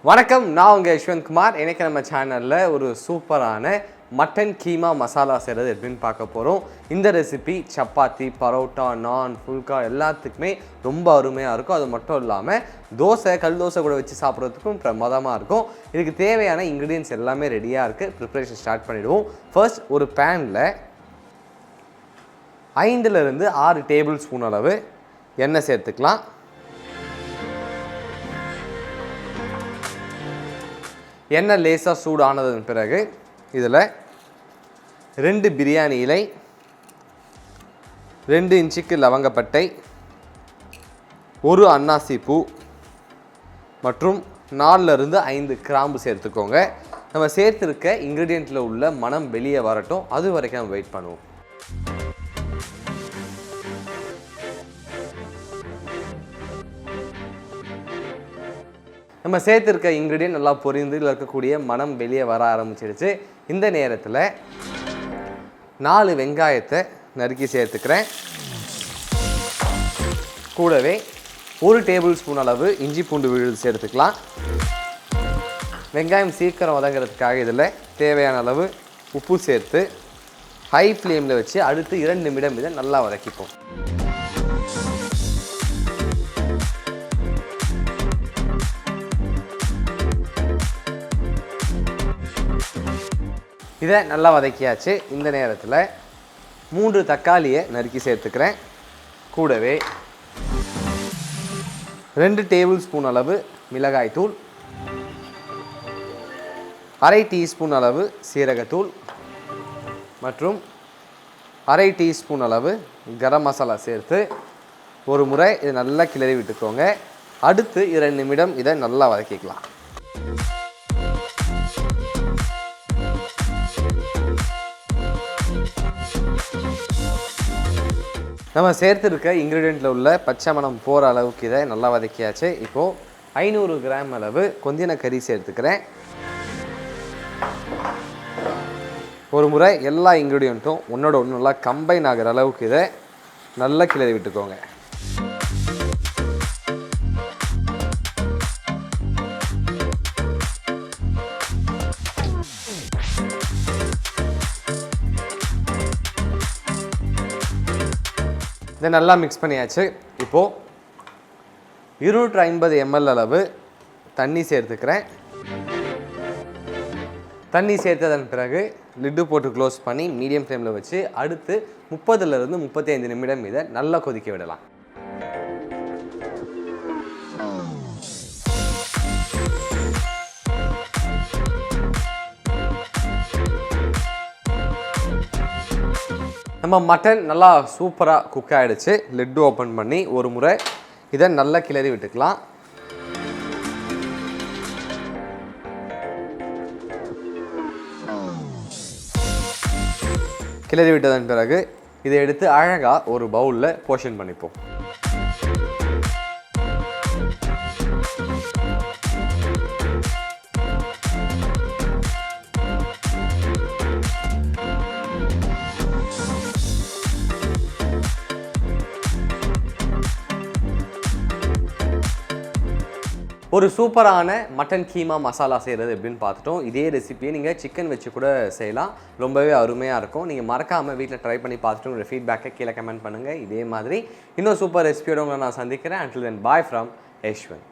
வணக்கம், நான் உங்கள் யஷ்வந்த் குமார். இன்றைக்கி நம்ம சேனலில் ஒரு சூப்பரான மட்டன் கீமா மசாலா செய்கிறது எப்படின்னு பார்க்க போகிறோம். இந்த ரெசிபி சப்பாத்தி, பரோட்டா, நான், ஃபுல்கா எல்லாத்துக்குமே ரொம்ப அருமையாக இருக்கும். அது மட்டும் இல்லாமல் தோசை, கல் தோசை கூட வச்சு சாப்பிட்றதுக்கும் பிரமாதமாக இருக்கும். இதுக்கு தேவையான இன்க்ரீடியன்ஸ் எல்லாமே ரெடியாக இருக்குது. ப்ரிப்ரேஷன் ஸ்டார்ட் பண்ணிவிடுவோம். ஃபர்ஸ்ட் ஒரு பேனில் 5லிருந்து 6 டேபிள் ஸ்பூன் அளவு எண்ணெய் சேர்த்துக்கலாம். எண்ணெய் லேசாக சூடானதன் பிறகு இதில் 2 பிரியாணி இலை, 2 இன்ச்சுக்கு லவங்கப்பட்டை, 1 அன்னாசி பூ மற்றும் 4லிருந்து 5 கிராம்பு சேர்த்துக்கோங்க. நம்ம சேர்த்துருக்க இன்க்ரீடியண்ட்டில் உள்ள மனம் வெளியே வரட்டும், அது வரைக்கும் நம்ம வெயிட் பண்ணுவோம். நம்ம சேர்த்துருக்க இன்க்ரீடியன்ட் நல்லா பொரிந்து இருக்கக்கூடிய மனம் வெளியே வர ஆரம்பிச்சிடுச்சு. இந்த நேரத்தில் 4 வெங்காயத்தை நறுக்கி சேர்த்துக்கிறேன். கூடவே 1 டேபிள் ஸ்பூன் அளவு இஞ்சி பூண்டு விழுது சேர்த்துக்கலாம். வெங்காயம் சீக்கிரம் வதங்கிறதுக்காக இதில் தேவையான அளவு உப்பு சேர்த்து ஹை ஃப்ளேமில் வச்சு அடுத்து 2 நிமிடம் இதை நல்லா வதக்கிப்போம். இதை நல்லா வதக்கியாச்சு. இந்த நேரத்தில் 3 தக்காளியை நறுக்கி சேர்த்துக்கிறேன். கூடவே 2 டேபிள் ஸ்பூன் அளவு மிளகாய்த்தூள், 1/2 டீஸ்பூன் அளவு சீரகத்தூள் மற்றும் 1/2 டீஸ்பூன் அளவு கரம் மசாலா சேர்த்து ஒரு முறை இதை நல்லா கிளறி விட்டுக்கோங்க. அடுத்து 2 நிமிடம் இதை நல்லா வதக்கிக்கலாம். நம்ம சேர்த்துருக்க இன்க்ரீடியண்ட்டில் உள்ள பச்சை மணம் போகிற அளவுக்கு இதை நல்லா வதக்கியாச்சு. இப்போது 500 கிராம் அளவு கொந்தின கறி சேர்த்துக்கிறேன். ஒரு முறை எல்லா இன்க்ரீடியண்ட்டும் ஒன்றோட ஒன்று நல்லா கம்பைன் ஆகிற அளவுக்கு இதை நல்லா கிளறி விட்டுக்கோங்க. இதை நல்லா மிக்ஸ் பண்ணியாச்சு. இப்போது 250 ml அளவு தண்ணி சேர்த்துக்கிறேன். தண்ணி சேர்த்ததன் பிறகு லிட்டு போட்டு க்ளோஸ் பண்ணி மீடியம் ஃப்ளேமில் வச்சு அடுத்து 30லிருந்து 35 நிமிடம் இதை நல்லா கொதிக்க விடலாம். நம்ம மட்டன் நல்லா சூப்பராக குக் ஆகிடுச்சு. லிட்டு ஓப்பன் பண்ணி ஒரு முறை இதை நல்லா கிளறி விட்டுக்கலாம். கிளறி விட்டதன் பிறகு இதை எடுத்து அழகாக ஒரு பவுலில் போர்ஷன் பண்ணிப்போம். ஒரு சூப்பரான மட்டன் கீமா மசாலா செய்கிறது எப்படின்னு பார்த்துட்டோம். இதே ரெசிபியை நீங்கள் சிக்கன் வச்சு கூட செய்யலாம். ரொம்பவே அருமையாக இருக்கும். நீங்கள் மறக்காமல் வீட்டில் ட்ரை பண்ணி பார்த்துட்டு உங்களோட ஃபீட்பேக்கை கீழே கமெண்ட் பண்ணுங்கள். இதே மாதிரி இன்னும் சூப்பர் ரெசிபியோட உங்களை நான் சந்திக்கிறேன். Until then, bye from Yeshwanth.